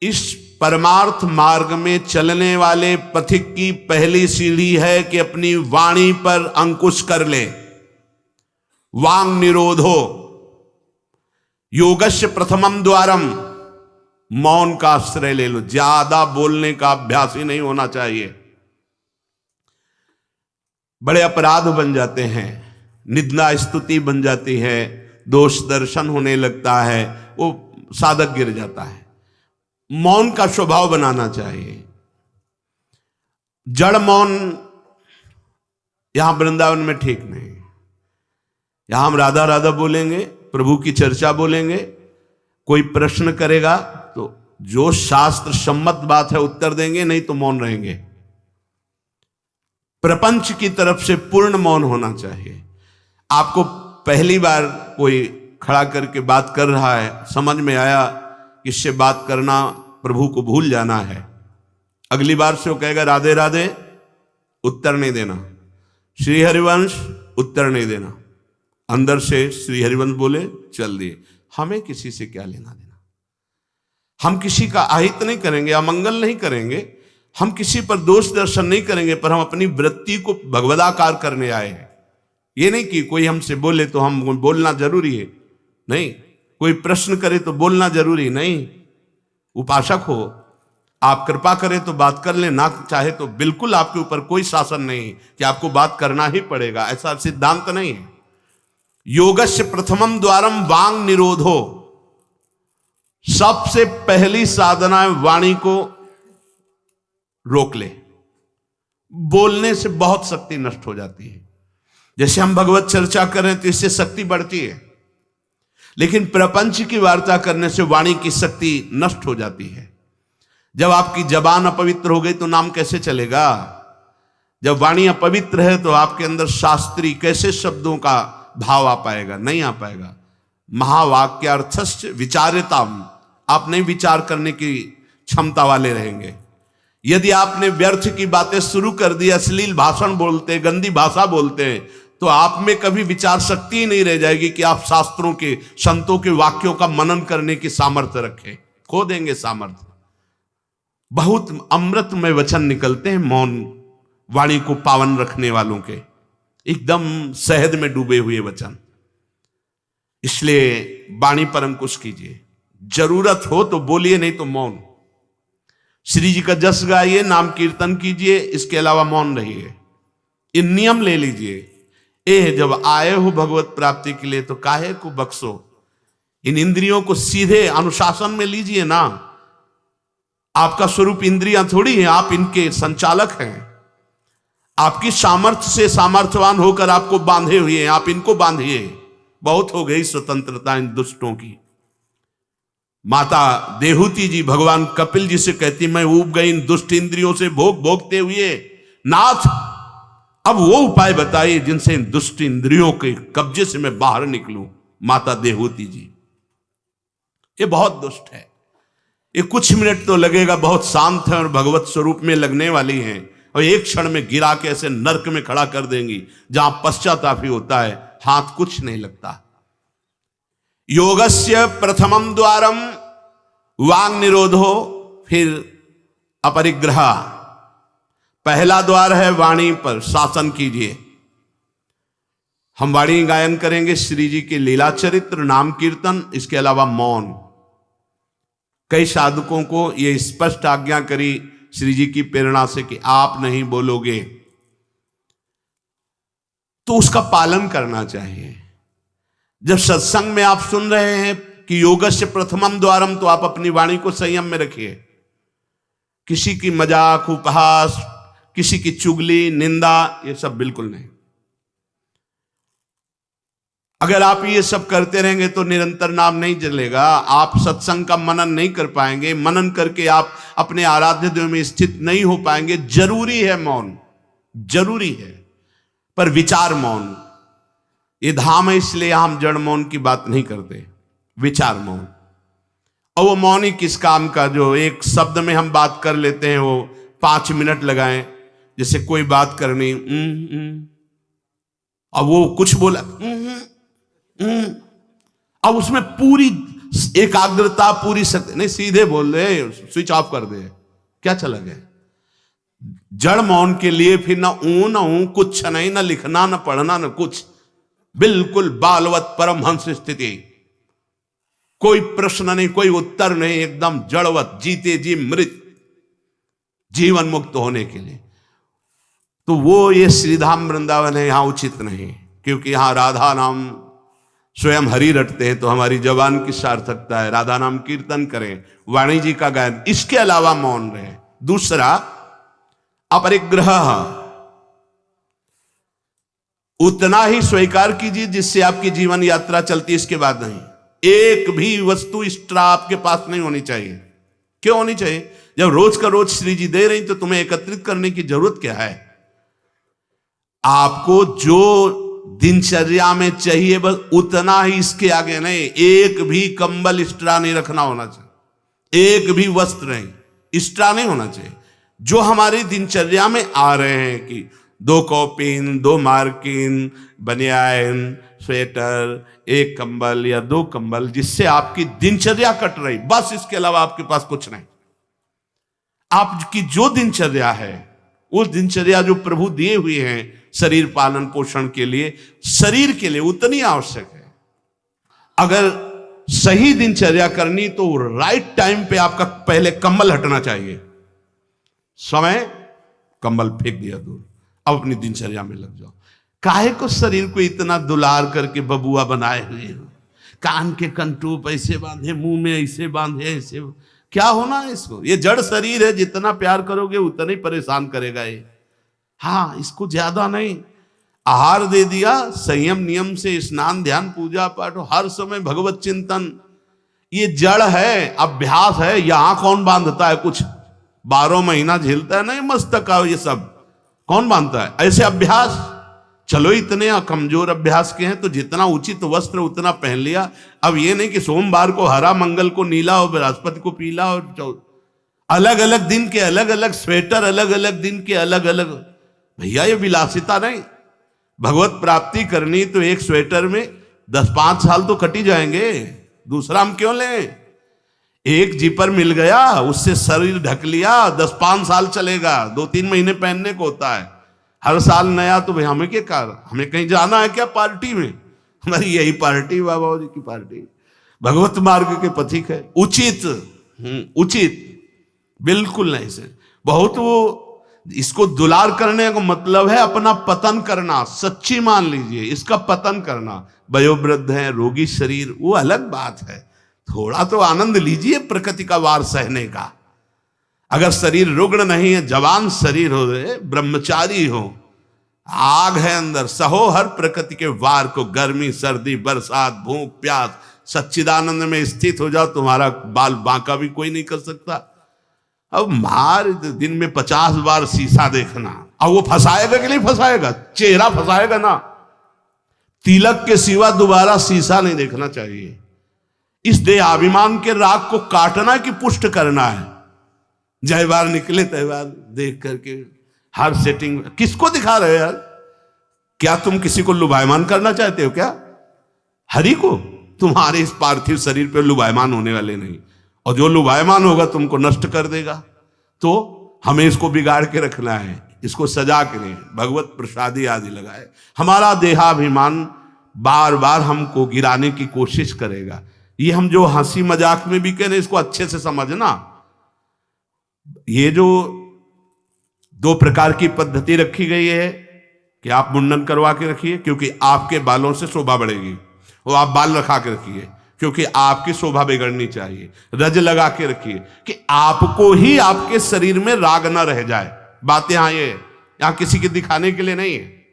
इस परमार्थ मार्ग में चलने वाले पथिक की पहली सीढ़ी है कि अपनी वाणी पर अंकुश कर ले। वांग निरोधो योगस्य प्रथमम द्वारम, मौन का आश्रय ले लो। ज्यादा बोलने का अभ्यास ही नहीं होना चाहिए। बड़े अपराध बन जाते हैं, निंदा स्तुति बन जाती है, दोष दर्शन होने लगता है, वो साधक गिर जाता है। मौन का स्वभाव बनाना चाहिए। जड़ मौन यहां वृंदावन में ठीक नहीं। यहां हम राधा राधा बोलेंगे, प्रभु की चर्चा बोलेंगे, कोई प्रश्न करेगा तो जो शास्त्र सम्मत बात है उत्तर देंगे, नहीं तो मौन रहेंगे। प्रपंच की तरफ से पूर्ण मौन होना चाहिए। आपको पहली बार कोई खड़ा करके बात कर रहा है, समझ में आया इससे बात करना प्रभु को भूल जाना है, अगली बार से वो कहेगा राधे राधे, उत्तर नहीं देना। श्री हरिवंश, उत्तर नहीं देना। अंदर से श्री हरिवंश बोले, चल दिए। हमें किसी से क्या लेना देना। हम किसी का अहित नहीं करेंगे, अमंगल नहीं करेंगे, हम किसी पर दोष दर्शन नहीं करेंगे, पर हम अपनी वृत्ति को भगवदाकार करने आए हैं। ये नहीं कि कोई हमसे बोले तो हम बोलना जरूरी है, नहीं। कोई प्रश्न करे तो बोलना जरूरी नहीं। उपासक हो, आप कृपा करें तो बात कर ले, ना चाहे तो बिल्कुल आपके ऊपर कोई शासन नहीं कि आपको बात करना ही पड़ेगा, ऐसा सिद्धांत नहीं है। योगस्य प्रथमम द्वारम वांग निरोधो, सबसे पहली साधना है वाणी को रोक ले। बोलने से बहुत शक्ति नष्ट हो जाती है। जैसे हम भगवत चर्चा करें तो इससे शक्ति बढ़ती है, लेकिन प्रपंच की वार्ता करने से वाणी की शक्ति नष्ट हो जाती है। जब आपकी जबान अपवित्र हो गई तो नाम कैसे चलेगा? जब वाणी अपवित्र है तो आपके अंदर शास्त्री कैसे शब्दों का भाव आ पाएगा? नहीं आ पाएगा। महावाक्यार्थस्य विचारिताम, आप नहीं विचार करने की क्षमता वाले रहेंगे। यदि आपने व्यर्थ की बातें शुरू कर दी, अश्लील भाषण बोलते, गंदी भाषा बोलते, तो आप में कभी विचार शक्ति ही नहीं रह जाएगी कि आप शास्त्रों के, संतों के वाक्यों का मनन करने की सामर्थ्य रखें। खो देंगे सामर्थ्य। बहुत अमृत में वचन निकलते हैं मौन वाणी को पावन रखने वालों के, एकदम शहद में डूबे हुए वचन। इसलिए वाणी पर अंकुश कीजिए। जरूरत हो तो बोलिए, नहीं तो मौन। श्री जी का जस गाइए, नाम कीर्तन कीजिए, इसके अलावा मौन रहिए। इन नियम ले लीजिए। जब आए हो भगवत प्राप्ति के लिए तो काहे को बख्शो। इन इंद्रियों को सीधे अनुशासन में लीजिए ना। आपका स्वरूप इंद्रियां थोड़ी है, आप इनके संचालक हैं। आपकी सामर्थ्य से सामर्थ्यवान होकर आपको बांधे हुए हैं, आप इनको बांधिए। बहुत हो गई स्वतंत्रता इन दुष्टों की। माता देहूती जी भगवान कपिल जी से कहती, मैं ऊब गई इन दुष्ट इंद्रियों से भोगते हुए, नाथ अब वो उपाय बताइए जिनसे इन दुष्ट इंद्रियों के कब्जे से मैं बाहर निकलूं। माता देहूती जी, ये बहुत दुष्ट है। ये कुछ मिनट तो लगेगा, बहुत शांत है और भगवत स्वरूप में लगने वाली हैं, और एक क्षण में गिरा के ऐसे नरक में खड़ा कर देंगी जहां पश्चाताप ही होता है, हाथ कुछ नहीं लगता। योगस्य प्रथमम द्वारम वांग निरोधो, फिर अपरिग्रह। पहला द्वार है वाणी पर शासन कीजिए। हम वाणी गायन करेंगे, श्री जी के लीला चरित्र, नाम कीर्तन, इसके अलावा मौन। कई साधकों को यह स्पष्ट आज्ञा करी श्री जी की प्रेरणा से कि आप नहीं बोलोगे, तो उसका पालन करना चाहिए। जब सत्संग में आप सुन रहे हैं कि योगस्य प्रथमम द्वारम, तो आप अपनी वाणी को संयम में रखिए। किसी की मजाक, उपहास, किसी की चुगली, निंदा, ये सब बिल्कुल नहीं। अगर आप ये सब करते रहेंगे तो निरंतर नाम नहीं चलेगा। आप सत्संग का मनन नहीं कर पाएंगे। मनन करके आप अपने आराध्य देव में स्थित नहीं हो पाएंगे। जरूरी है मौन, जरूरी है, पर विचार मौन। ये धाम है, इसलिए हम जड़ मौन की बात नहीं करते, विचार मौन। और वो मौन ही किस काम का जो एक शब्द में हम बात कर लेते हैं, वो 5 मिनट लगाएं। जैसे कोई बात करनी, अब वो कुछ बोला, अब उसमें पूरी एकाग्रता पूरी शक्ति नहीं, सीधे बोल रहे, स्विच ऑफ कर दे, क्या चला गया। जड़ मौन के लिए फिर ना ऊ कुछ नहीं, ना लिखना ना पढ़ना ना कुछ, बिल्कुल बालवत परमहंस स्थिति, कोई प्रश्न नहीं, कोई उत्तर नहीं, एकदम जड़वत, जीते जी मृत, जीवन मुक्त होने के लिए। तो वो ये श्रीधाम वृंदावन है, यहां उचित नहीं, क्योंकि यहां राधा नाम स्वयं हरि रटते हैं, तो हमारी जबान की सार्थकता है, राधा नाम कीर्तन करें, वाणी जी का गायन, इसके अलावा मौन रहे। दूसरा, अपरिग्रह, उतना ही स्वीकार कीजिए जिससे आपकी जीवन यात्रा चलती, इसके बाद नहीं। एक भी वस्तु एक्स्ट्रा आपके पास नहीं होनी चाहिए। क्यों होनी चाहिए? जब रोज का रोज श्री जी दे रही तो तुम्हें एकत्रित करने की जरूरत क्या है? आपको जो दिनचर्या में चाहिए बस उतना ही, इसके आगे नहीं। एक भी कंबल एक्स्ट्रा नहीं रखना होना चाहिए, एक भी वस्त्र नहीं एक्स्ट्रा नहीं होना चाहिए। जो हमारी दिनचर्या में आ रहे हैं कि 2 कॉपिन, 2 मार्किन, बनियान, स्वेटर, 1 कंबल या 2 कंबल, जिससे आपकी दिनचर्या कट रही, बस इसके अलावा आपके पास कुछ नहीं। आपकी जो दिनचर्या है, वो दिनचर्या जो प्रभु दिए हुए हैं शरीर पालन पोषण के लिए, शरीर के लिए उतनी आवश्यक है। अगर सही दिनचर्या करनी तो राइट टाइम पे आपका पहले कंबल हटना चाहिए। समय कंबल फेंक दिया दूर, अब अपनी दिनचर्या में लग जाओ। काहे को शरीर को इतना दुलार करके बबुआ बनाए हुए हो, कान के कंटूप ऐसे बांधे, मुंह में ऐसे बांधे, ऐसे क्या होना है इसको? ये जड़ शरीर है, जितना प्यार करोगे उतना ही परेशान करेगा ये। हाँ, इसको ज्यादा नहीं, आहार दे दिया, संयम नियम से स्नान ध्यान पूजा पाठ, हर समय भगवत चिंतन, ये जड़ है, अभ्यास है। यहां कौन बांधता है कुछ? 12 महीना झेलता है नहीं मस्तक का, ये सब कौन बांधता है? ऐसे अभ्यास, चलो इतने कमजोर अभ्यास के हैं तो जितना उचित वस्त्र उतना पहन लिया। अब ये नहीं कि सोमवार को हरा, मंगल को नीला और बृहस्पति को पीला, और अलग अलग दिन के अलग अलग स्वेटर, अलग अलग दिन के अलग अलग। भैया ये विलासिता नहीं। भगवत प्राप्ति करनी तो एक स्वेटर में 10-5 साल तो कट ही जाएंगे, दूसरा हम क्यों लें? एक जीपर मिल गया, उससे शरीर ढक लिया, 10-5 साल चलेगा, 2-3 महीने पहनने को होता है, हर साल नया। तो भाई हमें क्या कार, हमें कहीं जाना है क्या पार्टी में? हमारी यही पार्टी, बाबा जी की पार्टी, भगवत मार्ग के पथिक है। उचित उचित बिल्कुल नहीं से बहुत, वो इसको दुलार करने का मतलब है अपना पतन करना। सच्ची मान लीजिए, इसका पतन करना। वयोवृद्ध है, रोगी शरीर, वो अलग बात है, थोड़ा तो आनंद लीजिए प्रकृति का वार सहने का। अगर शरीर रुग्ण नहीं है, जवान शरीर हो, ब्रह्मचारी हो, आग है अंदर, सहो हर प्रकृति के वार को, गर्मी सर्दी बरसात भूख प्यास, सच्चिदानंद में स्थित हो जाओ, तुम्हारा बाल बांका भी कोई नहीं कर सकता। अब मार दिन में 50 बार शीशा देखना, अब वो फंसाएगा कि नहीं फंसाएगा? चेहरा फंसाएगा ना। तिलक के सिवा दोबारा शीशा नहीं देखना चाहिए। इस देहाभिमान के राग को काटना कि पुष्ट करना है? जय बार निकले तय बार देख करके हर सेटिंग किसको दिखा रहे हो यार? क्या तुम किसी को लुभायमान करना चाहते हो क्या? हरि को? तुम्हारे इस पार्थिव शरीर पे लुभायमान होने वाले नहीं, और जो लुभायमान होगा तुमको नष्ट कर देगा। तो हमें इसको बिगाड़ के रखना है, इसको सजा के नहीं, भगवत प्रसादी आदि लगाए। हमारा देहाभिमान बार बार हमको गिराने की कोशिश करेगा। ये हम जो हंसी मजाक में भी कह रहे, इसको अच्छे से समझना। ये जो 2 प्रकार की पद्धति रखी गई है कि आप मुंडन करवा के रखिए क्योंकि आपके बालों से शोभा बढ़ेगी, और आप बाल रखा के रखिए क्योंकि आपकी शोभा बिगड़नी चाहिए। रज लगा के रखिए कि आपको ही आपके शरीर में राग ना रह जाए। बात यहां किसी के दिखाने के लिए नहीं है,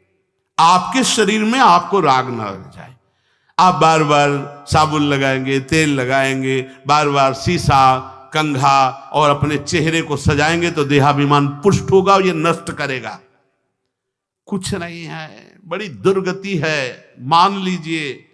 आपके शरीर में आपको राग ना रह जाए। आप बार बार साबुन लगाएंगे, तेल लगाएंगे, बार बार शीशा कंघा और अपने चेहरे को सजाएंगे तो देहाभिमान पुष्ट होगा और ये नष्ट करेगा। कुछ नहीं है, बड़ी दुर्गति है, मान लीजिए।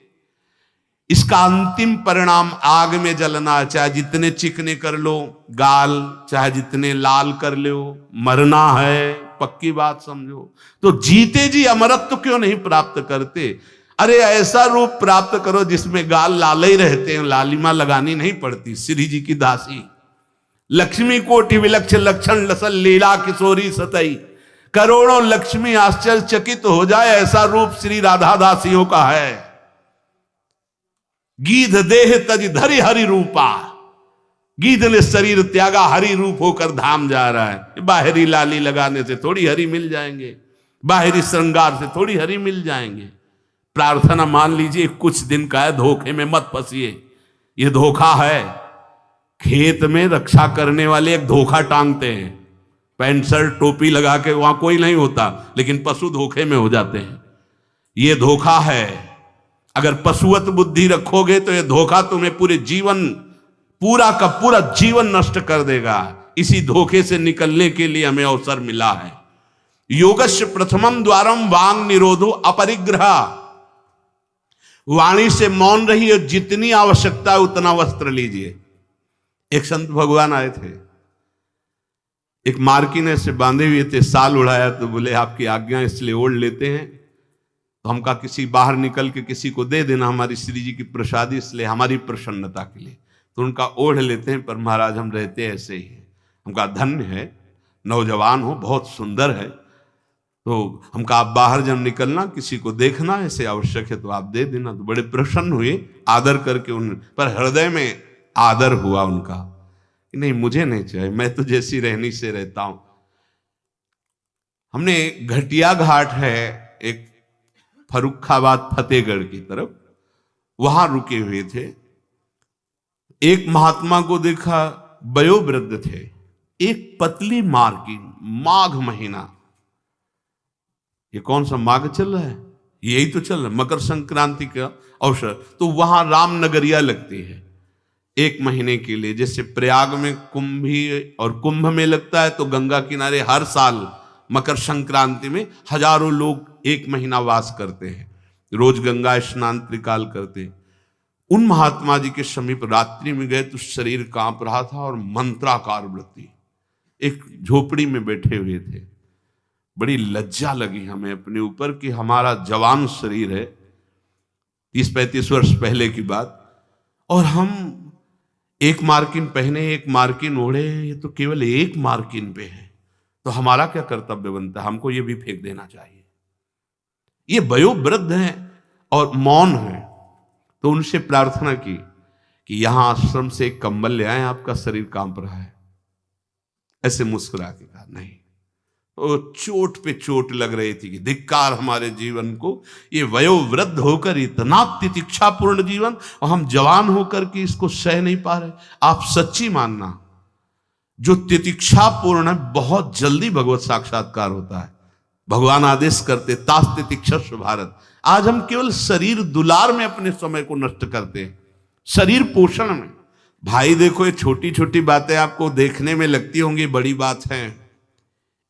इसका अंतिम परिणाम आग में जलना, चाहे जितने चिकने कर लो गाल, चाहे जितने लाल कर लो, मरना है, पक्की बात समझो। तो जीते जी अमरत्व क्यों नहीं प्राप्त करते? अरे ऐसा रूप प्राप्त करो जिसमें गाल लाल ही रहते हैं, लालिमा लगानी नहीं पड़ती। श्री जी की दासी लक्ष्मी कोटि विलक्षण लक्षण लसल लीला किशोरी सतई, करोड़ों लक्ष्मी आश्चर्यचकित हो जाए ऐसा रूप श्री राधा दासियों का है। गीध देह तज धरि हरि रूपा, गीध ने शरीर त्यागा, हरि रूप होकर धाम जा रहा है। बाहरी लाली लगाने से थोड़ी हरि मिल जाएंगे, बाहरी श्रृंगार से थोड़ी हरि मिल जाएंगे। प्रार्थना मान लीजिए कुछ दिन का है, धोखे में मत फंसिए। ये धोखा है। खेत में रक्षा करने वाले एक धोखा टांगते हैं, पैंट शर्ट टोपी लगा के, वहां कोई नहीं होता, लेकिन पशु धोखे में हो जाते हैं। ये धोखा है। अगर पशुवत बुद्धि रखोगे तो ये धोखा तुम्हें पूरे जीवन, पूरा का पूरा जीवन नष्ट कर देगा। इसी धोखे से निकलने के लिए हमें अवसर मिला है। योगस्य प्रथमम द्वारम वांग निरोधो अपरिग्रह, वाणी से मौन रही और जितनी आवश्यकता है उतना वस्त्र लीजिए। एक संत भगवान आए थे, एक मार्किन से बांधे हुए थे, साल उड़ाया तो बोले आपकी आज्ञा इसलिए ओढ़ लेते हैं। तो हम कहा किसी बाहर निकल के किसी को दे देना, हमारी श्री जी की प्रसादी, इसलिए हमारी प्रसन्नता के लिए। तो उनका ओढ़ लेते हैं, पर महाराज हम रहते ऐसे ही हैं। हमका धन्य है, नौजवान हो, बहुत सुंदर है। तो हमका आप बाहर जब निकलना किसी को देखना ऐसे आवश्यक है तो आप दे देना। तो बड़े प्रसन्न हुए, आदर करके उन पर हृदय में आदर हुआ उनका, नहीं मुझे नहीं चाहिए, मैं तो जैसी रहनी से रहता हूं। हमने घटिया घाट है एक फर्रुखाबाद फतेहगढ़ की तरफ, वहां रुके हुए थे। एक महात्मा को देखा, वयोवृद्ध थे, एक पतली मार्किन, माघ महीना, ये कौन सा माघ चल रहा है, यही तो चल रहा है, मकर संक्रांति का अवसर। तो वहां रामनगरिया लगती है 1 महीने के लिए। जैसे प्रयाग में कुंभी और कुंभ में लगता है, तो गंगा किनारे हर साल मकर संक्रांति में हजारों लोग 1 महीना वास करते हैं, रोज गंगा स्नान त्रिकाल करते हैं। उन महात्मा जी के समीप रात्रि में गए तो शरीर कांप रहा था और मंत्राकार वृत्ति, एक झोपड़ी में बैठे हुए थे। बड़ी लज्जा लगी हमें अपने ऊपर कि हमारा जवान शरीर है, 30-35 वर्ष पहले की बात, और हम 1 मार्किन पहने, 1 मार्किन ओढ़े, ये तो केवल 1 मार्किन पे है। तो हमारा क्या कर्तव्य बनता है, हमको ये भी फेंक देना चाहिए। ये वयोवृद्ध हैं और मौन है। तो उनसे प्रार्थना की कि यहां आश्रम से एक कंबल ले आए, आपका शरीर कांप रहा है। ऐसे मुस्कुरा के कहा नहीं। तो चोट पे चोट लग रही थी कि धिक्कार हमारे जीवन को, ये वयोवृद्ध होकर इतना तितिक्षापूर्ण जीवन, और हम जवान होकर के इसको सह नहीं पा रहे। आप सच्ची मानना, जो तितिक्षापूर्ण है बहुत जल्दी भगवत साक्षात्कार होता है। भगवान आदेश करते तास तितिक्षस्व भारत। आज हम केवल शरीर दुलार में अपने समय को नष्ट करते हैं, शरीर पोषण में। भाई देखो, ये छोटी छोटी बातें आपको देखने में लगती होंगी बड़ी बात है,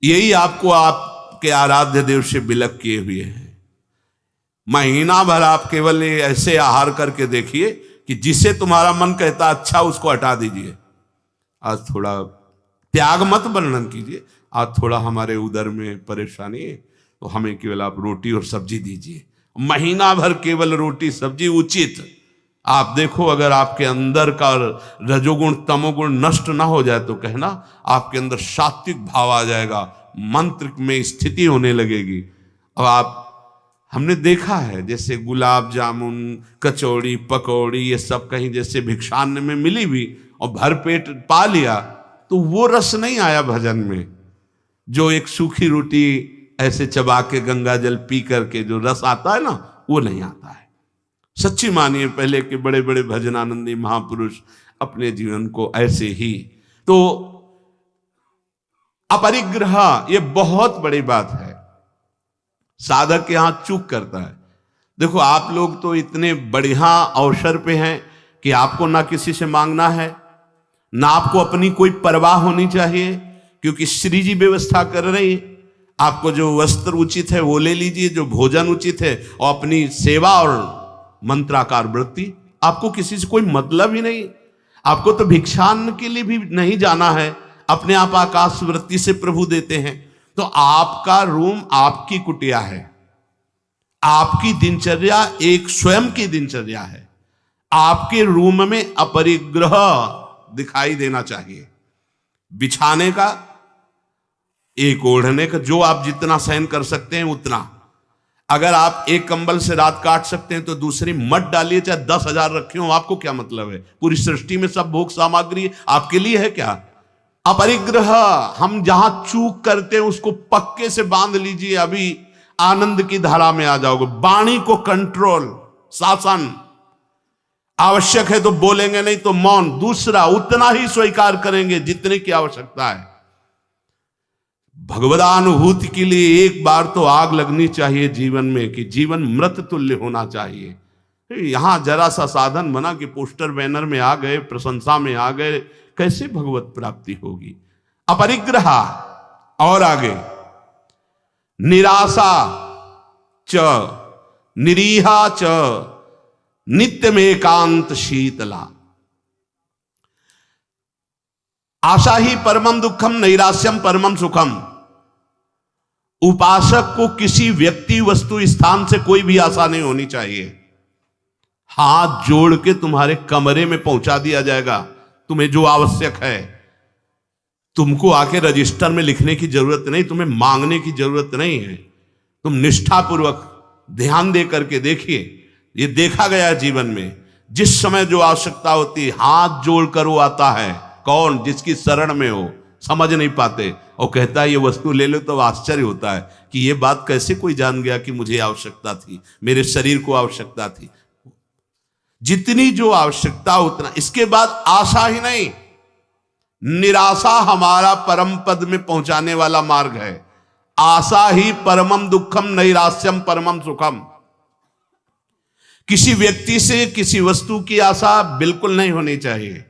यही आपको आपके आराध्य देव से विलक किए हुए हैं। महीना भर आप केवल ऐसे आहार करके देखिए कि जिसे तुम्हारा मन कहता अच्छा उसको हटा दीजिए। आज थोड़ा त्याग मत वर्णन कीजिए, आज थोड़ा हमारे उदर में परेशानी है तो हमें केवल आप रोटी और सब्जी दीजिए। महीना भर केवल रोटी सब्जी उचित। आप देखो, अगर आपके अंदर का रजोगुण तमोगुण नष्ट ना हो जाए तो कहना आपके अंदर सात्विक भाव आ जाएगा, मंत्र में स्थिति होने लगेगी। अब आप, हमने देखा है जैसे गुलाब जामुन, कचौड़ी, पकौड़ी, ये सब कहीं जैसे भिक्षान्न में मिली भी और भरपेट पा लिया, तो वो रस नहीं आया भजन में। जो एक सूखी रोटी ऐसे चबा के गंगा जल पी करके जो रस आता है ना, वो नहीं आता है। सच्ची मानिए, पहले के बड़े बड़े भजनानंदी महापुरुष अपने जीवन को ऐसे ही। तो अपरिग्रह ये बहुत बड़ी बात है, साधक यहां चूक करता है। देखो, आप लोग तो इतने बढ़िया अवसर पे हैं कि आपको ना किसी से मांगना है, ना आपको अपनी कोई परवाह होनी चाहिए, क्योंकि श्री जी व्यवस्था कर रही है। आपको जो वस्त्र उचित है वो ले लीजिए, जो भोजन उचित है, और अपनी सेवा और मंत्राकार वृत्ति। आपको किसी से कोई मतलब ही नहीं। आपको तो भिक्षान्न के लिए भी नहीं जाना है, अपने आप आकाश वृत्ति से प्रभु देते हैं। तो आपका रूम आपकी कुटिया है, आपकी दिनचर्या एक स्वयं की दिनचर्या है। आपके रूम में अपरिग्रह दिखाई देना चाहिए। बिछाने का, एक ओढ़ने का, जो आप जितना सहन कर सकते हैं उतना। अगर आप एक कंबल से रात काट सकते हैं तो दूसरी मत डालिए, चाहे 10,000 रखे हो, आपको क्या मतलब है? पूरी सृष्टि में सब भोग सामग्री आपके लिए है क्या? अपरिग्रह, हम जहां चूक करते हैं उसको पक्के से बांध लीजिए, अभी आनंद की धारा में आ जाओगे। वाणी को कंट्रोल, शासन। आवश्यक है तो बोलेंगे, नहीं तो मौन। दूसरा, उतना ही स्वीकार करेंगे जितने की आवश्यकता है। भगवदानुभूति के लिए एक बार तो आग लगनी चाहिए जीवन में, कि जीवन मृत तुल्य होना चाहिए। यहां जरा सा साधन बना कि पोस्टर बैनर में आ गए, प्रशंसा में आ गए, कैसे भगवत प्राप्ति होगी? अपरिग्रह। और आगे, निराशा च निरीहा च नित्यमेकांत शीतला। आशा ही परमम दुखम, नैराश्यम परमम सुखम। उपासक को किसी व्यक्ति, वस्तु, स्थान से कोई भी आशा नहीं होनी चाहिए। हाथ जोड़ के तुम्हारे कमरे में पहुंचा दिया जाएगा तुम्हें जो आवश्यक है। तुमको आके रजिस्टर में लिखने की जरूरत नहीं, तुम्हें मांगने की जरूरत नहीं है। तुम निष्ठापूर्वक ध्यान दे करके देखिए, ये देखा गया है जीवन में, जिस समय जो आवश्यकता होती है हाथ जोड़कर वो आता है। कौन? जिसकी शरण में हो। समझ नहीं पाते और कहता है ये वस्तु ले लो, तो आश्चर्य होता है कि ये बात कैसे कोई जान गया कि मुझे आवश्यकता थी, मेरे शरीर को आवश्यकता थी। जितनी जो आवश्यकता उतना। इसके बाद आशा ही नहीं, निराशा हमारा परम पद में पहुंचाने वाला मार्ग है। आशा ही परमम दुखम, नैराश्यम परमम सुखम। किसी व्यक्ति से, किसी वस्तु की आशा बिल्कुल नहीं होनी चाहिए।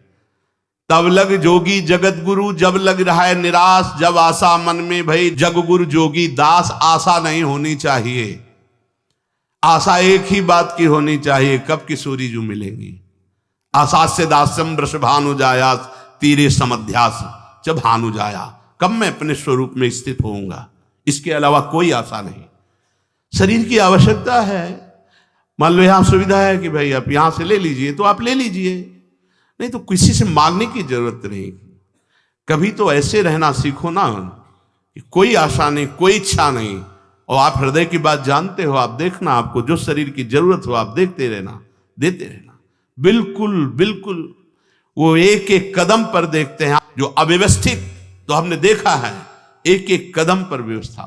तब लग जोगी जगत गुरु, जब लग रहा है निराश, जब आशा मन में भई जग गुरु जोगी दास। आशा नहीं होनी चाहिए। आशा एक ही बात की होनी चाहिए, कब किशोरी जो मिलेंगी। आशा से दास्यम वृषभानु जायास, तीरे समध्यास जब भानु जाया। कब मैं अपने स्वरूप में स्थित होऊंगा, इसके अलावा कोई आशा नहीं। शरीर की आवश्यकता है। मान लो यहां सुविधा है कि भाई आप यहां से ले लीजिए, तो आप ले लीजिए, नहीं तो किसी से मांगने की जरूरत नहीं। कभी तो ऐसे रहना सीखो ना कि कोई आशा नहीं, कोई इच्छा नहीं, और आप हृदय की बात जानते हो। आप देखना, आपको जो शरीर की जरूरत हो आप देखते रहना, देते रहना। बिल्कुल बिल्कुल वो एक एक कदम पर देखते हैं। जो अव्यवस्थित तो हमने देखा है, एक एक कदम पर व्यवस्था।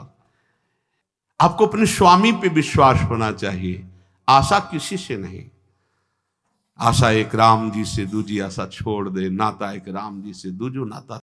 आपको अपने स्वामी पे विश्वास होना चाहिए, आशा किसी से नहीं। आशा एक राम जी से, दूजी आशा छोड़ दे। नाता एक राम जी से, दूजो नाता